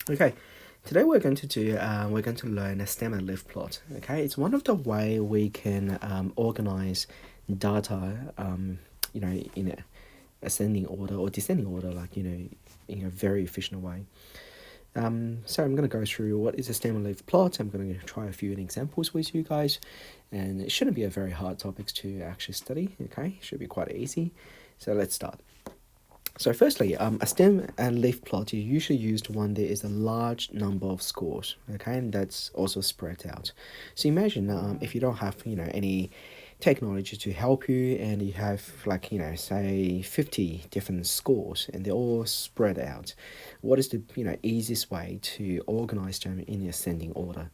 Okay, today we're going to learn a stem and leaf plot. Okay, it's one of the way we can organize data, in a ascending order or descending order, like in a very efficient way. So I'm going to go through what is a stem and leaf plot. I'm going to try a few examples with you guys, and it shouldn't be a very hard topics to actually study. Okay, it should be quite easy. So let's start. So firstly, a stem and leaf plot is usually used when there is a large number of scores, okay, and that's also spread out. So imagine if you don't have any technology to help you, and you have like say 50 different scores, and they're all spread out. What is the easiest way to organize them in ascending order?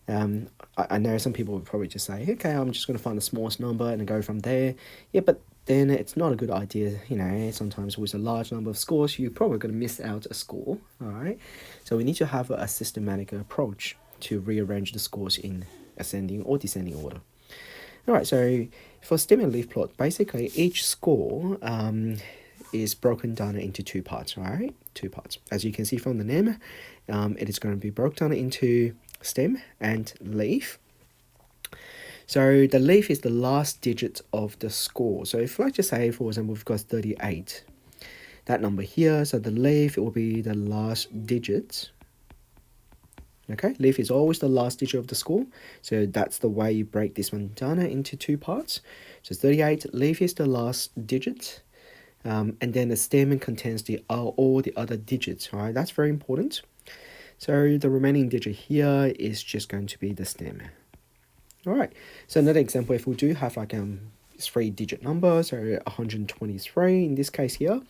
I know some people would probably just say, okay, I'm just going to find the smallest number and go from there. Yeah, but then it's not a good idea. Sometimes with a large number of scores, you're probably going to miss out a score. All right. So we need to have a systematic approach to rearrange the scores in ascending or descending order. All right. So for stem and leaf plot, basically each score is broken down into two parts. All right. Two parts. As you can see from the name, it is going to be broken down into stem and leaf. So the leaf is the last digit of the score. So if let's just say, for example, we've got 38, that number here, so the leaf, it will be the last digit. Okay, leaf is always the last digit of the score. So that's the way you break this one down into two parts. So 38, leaf is the last digit. And then the stem contains all the other digits, right? That's very important. So the remaining digit here is just going to be the stem. All right, so another example, if we do have like three-digit number, so 123 in this case here,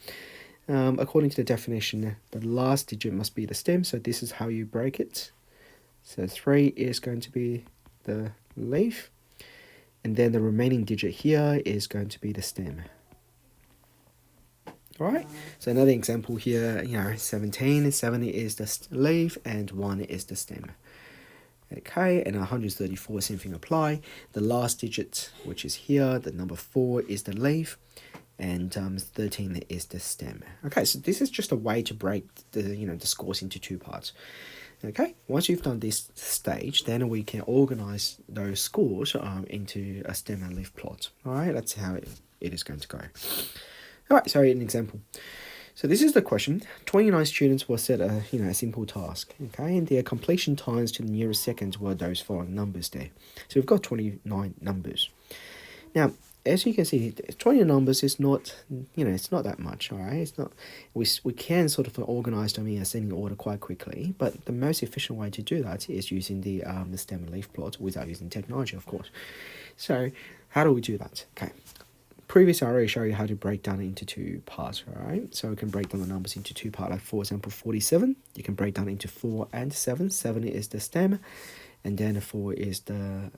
according to the definition, the last digit must be the stem, so this is how you break it. So 3 is going to be the leaf, and then the remaining digit here is going to be the stem. All right, so another example here, 17, 70 is the leaf, and 1 is the stem. Okay, and 134, same thing apply. The last digit, which is here, the number 4 is the leaf, and 13 is the stem. Okay, so this is just a way to break the scores into two parts. Okay, once you've done this stage, then we can organize those scores into a stem and leaf plot. All right, that's how it is going to go. All right, so an example. So this is the question. 29 students were set a simple task, okay, and their completion times to the nearest seconds were those following numbers there. So we've got 29 numbers. Now, as you can see, 20 numbers is not, it's not that much, all right? It's not. We can sort of organize them in ascending order quite quickly, but the most efficient way to do that is using the stem and leaf plot without using technology, of course. So how do we do that? Okay. Previously, I already showed you how to break down into two parts, all right? So we can break down the numbers into two parts, like for example, 47. You can break down into 4 and 7. 7 is the stem, and then 4 is the,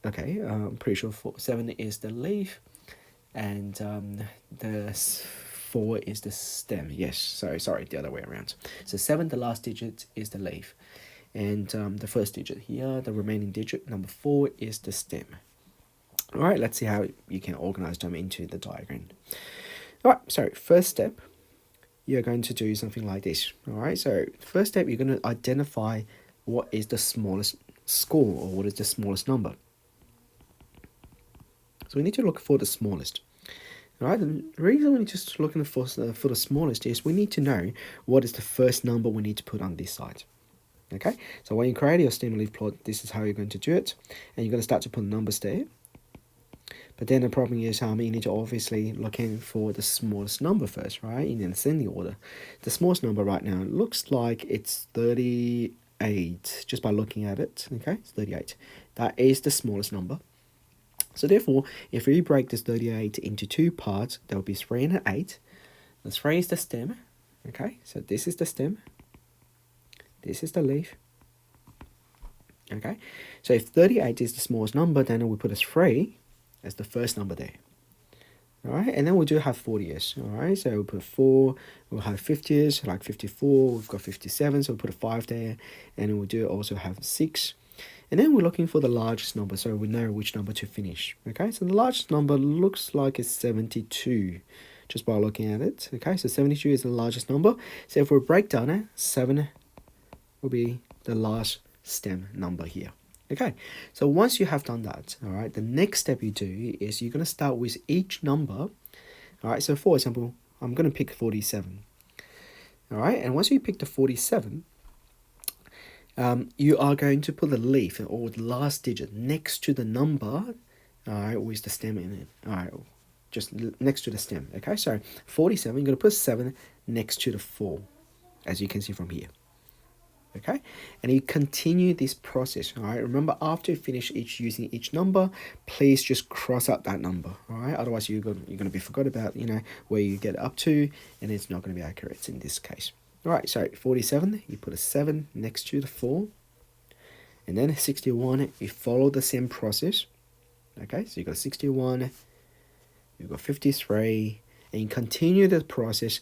I'm pretty sure 7 is the leaf, and the 4 is the stem. Yes, sorry, the other way around. So 7, the last digit, is the leaf, and the first digit here, the remaining digit, number 4, is the stem. All right, let's see how you can organize them into the diagram. All right, so first step, you're going to do something like this. All right, so first step, you're going to identify what is the smallest score, or what is the smallest number. So we need to look for the smallest. All right, the reason we're just looking for the smallest is we need to know what is the first number we need to put on this side. Okay, so when you create your stem and leaf plot, this is how you're going to do it, and you're going to start to put numbers there. But then the problem is you need to obviously look in for the smallest number first, right, in an ascending order. The smallest number right now looks like it's 38, just by looking at it, okay, it's 38. That is the smallest number. So therefore, if we break this 38 into two parts, there will be 3 and an 8. The 3 is the stem, okay, so this is the stem, this is the leaf. Okay, so if 38 is the smallest number, then we put a 3 as the first number there. All right, and then we do have 40s. All right, so we'll put 4, we'll have 50s, like 54, we've got 57, so we'll put a 5 there, and then we do also have 6. And then we're looking for the largest number, so we know which number to finish. Okay, so the largest number looks like it's 72, just by looking at it. Okay, so 72 is the largest number. So if we break down it, 7 will be the last stem number here. Okay, so once you have done that, all right, the next step you do is you're going to start with each number. All right, so for example, I'm going to pick 47. All right, and once you pick the 47, you are going to put the leaf or the last digit next to the number, all right, with the stem in it. All right, just next to the stem. Okay, so 47, you're going to put 7 next to the 4, as you can see from here. Okay, and you continue this process. All right, remember, after you finish using each number, please just cross out that number. All right, otherwise you're going to be forgot about where you get up to, and it's not going to be accurate in this case. All right, so 47, you put a 7 next to the 4, and then 61, you follow the same process. Okay, so you got 61, you got 53, and you continue the process,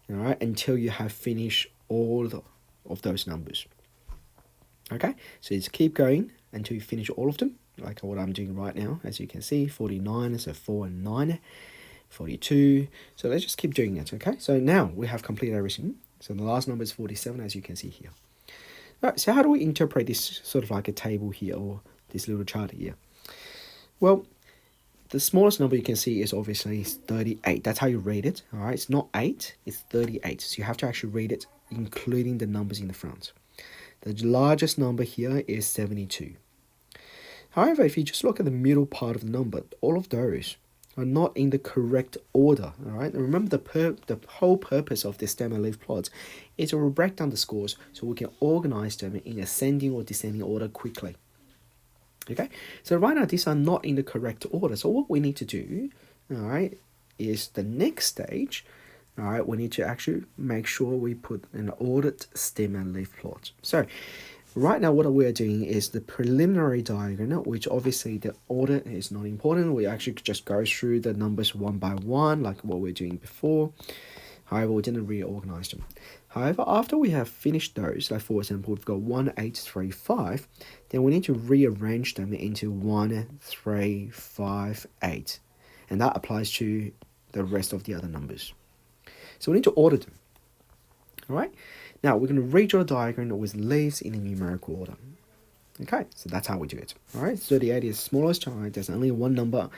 all right, until you have finished all of those numbers. Okay, so just keep going until you finish all of them, like what I'm doing right now. As you can see, 49, so 4 and 9, 42. So let's just keep doing it. Okay, so now we have completed everything. So the last number is 47, as you can see here. All right, so how do we interpret this sort of like a table here, or this little chart here? Well, the smallest number you can see is obviously 38. That's how you read it. All right, it's not 8, it's 38. So you have to actually read it including the numbers in the front. The largest number here is 72. However, if you just look at the middle part of the number, all of those are not in the correct order. All right, and remember the whole purpose of the stem and leaf plots is to break down the scores so we can organize them in ascending or descending order quickly. Okay, so right now these are not in the correct order. So what we need to do, all right, is the next stage. All right, we need to actually make sure we put an ordered stem and leaf plot. So right now what we're doing is the preliminary diagram, which obviously the order is not important. We actually just go through the numbers one by one like what we're doing before. However, we didn't reorganize them. However, after we have finished those, like for example, we've got 1, 8, 3, 5, then we need to rearrange them into 1, 3, 5, 8. And that applies to the rest of the other numbers. So we need to order them. All right. Now we're going to redraw a diagram with leaves in a numerical order. Okay, so that's how we do it. All right, 38 is smallest. All right, there's only one number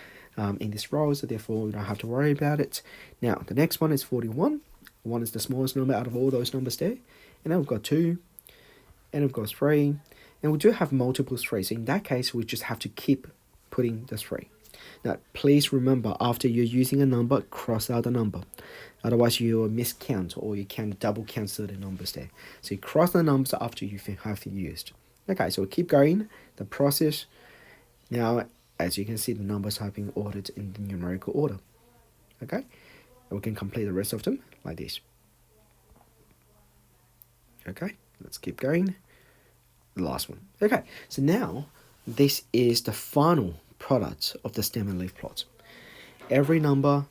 in this row, so therefore we don't have to worry about it. Now the next one is 41. 1 is the smallest number out of all those numbers there. And then we've got 2, and we've got 3, and we do have multiple 3. So in that case, we just have to keep putting the 3. Now, please remember, after you're using a number, cross out the number. Otherwise, you'll miscount or you can double count certain numbers there. So you cross the numbers after you have used. Okay, so we keep going, the process. Now, as you can see, the numbers have been ordered in the numerical order. Okay, and we can complete the rest of them like this. Okay, let's keep going. The last one. Okay, so now this is the final product of the stem and leaf plot. Every number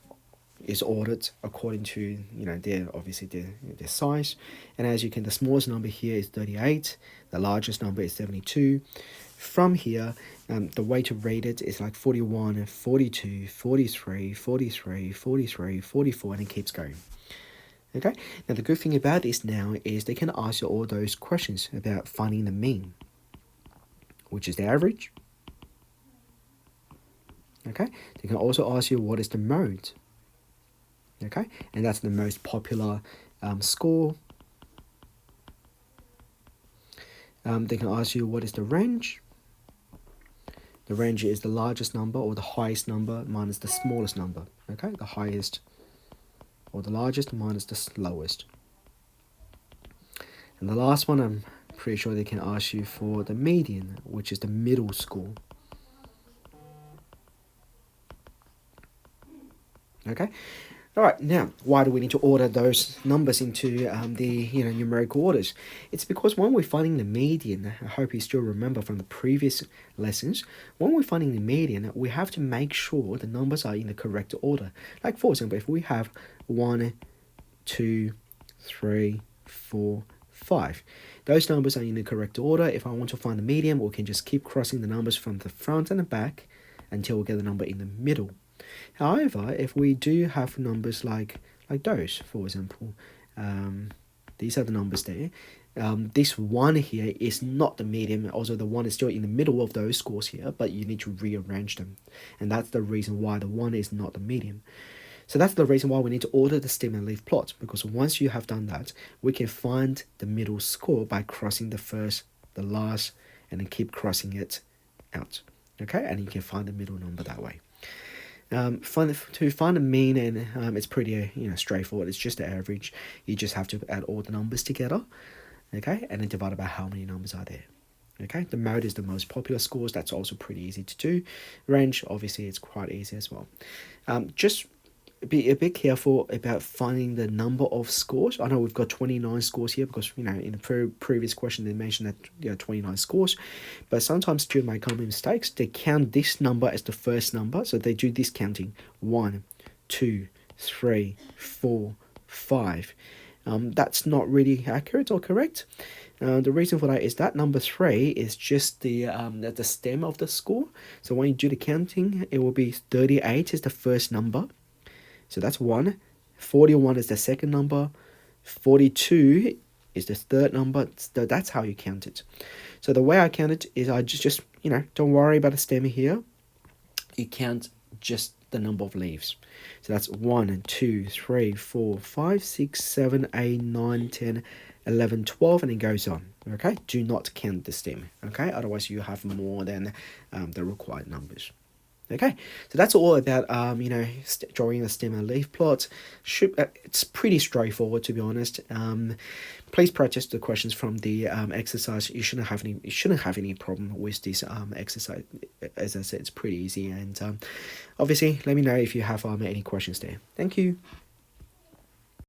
is ordered according to their size, and as you can, the smallest number here is 38, the largest number is 72. From here, the way to rate it is like 41, 42, 43, 43, 43, 44, and it keeps going. Okay, now the good thing about this now is they can ask you all those questions about finding the mean, which is the average. Okay, they can also ask you what is the mode. Okay, and that's the most popular score. They can ask you what is the range. The range is the largest number or the highest number minus the smallest number. Okay, the highest or the largest minus the lowest. And the last one, I'm pretty sure they can ask you for the median, which is the middle score. Okay. All right, now, why do we need to order those numbers into the numerical orders? It's because when we're finding the median, I hope you still remember from the previous lessons, when we're finding the median, we have to make sure the numbers are in the correct order. Like, for example, if we have 1, 2, 3, 4, 5, those numbers are in the correct order. If I want to find the median, we can just keep crossing the numbers from the front and the back until we get the number in the middle. However, if we do have numbers like those, for example, These are the numbers there. This one here is not the median. Also, the one is still in the middle of those scores here, but you need to rearrange them. And that's the reason why the one is not the median. So that's the reason why we need to order the stem and leaf plot, because once you have done that, we can find the middle score by crossing the first, the last, and then keep crossing it out. Okay, and you can find the middle number that way. To find the mean, and it's pretty straightforward. It's just the average. You just have to add all the numbers together, okay, and then divide by how many numbers are there. Okay, the mode is the most popular scores. That's also pretty easy to do. Range, obviously, it's quite easy as well. Just be a bit careful about finding the number of scores. I know we've got 29 scores here because in the previous question they mentioned that 29 scores, but sometimes students make common mistakes. They count this number as the first number, so they do this counting: 1, 2, 3, 4, 5. That's not really accurate or correct. The reason for that is that number 3 is just the stem of the score. So when you do the counting, it will be 38 is the first number. So that's 1. 41 is the second number. 42 is the third number. So that's how you count it. So the way I count it is I just don't worry about the stem here. You count just the number of leaves. So that's 1, 2, 3, 4, 5, 6, 7, 8, 9, 10, 11, 12, and it goes on. Okay, do not count the stem. Okay, otherwise you have more than the required numbers. Okay, so that's all about drawing a stem and leaf plot. It's pretty straightforward, to be honest. Please practice the questions from the exercise. You shouldn't have any problem with this exercise. As I said, it's pretty easy. And obviously, let me know if you have any questions there. Thank you.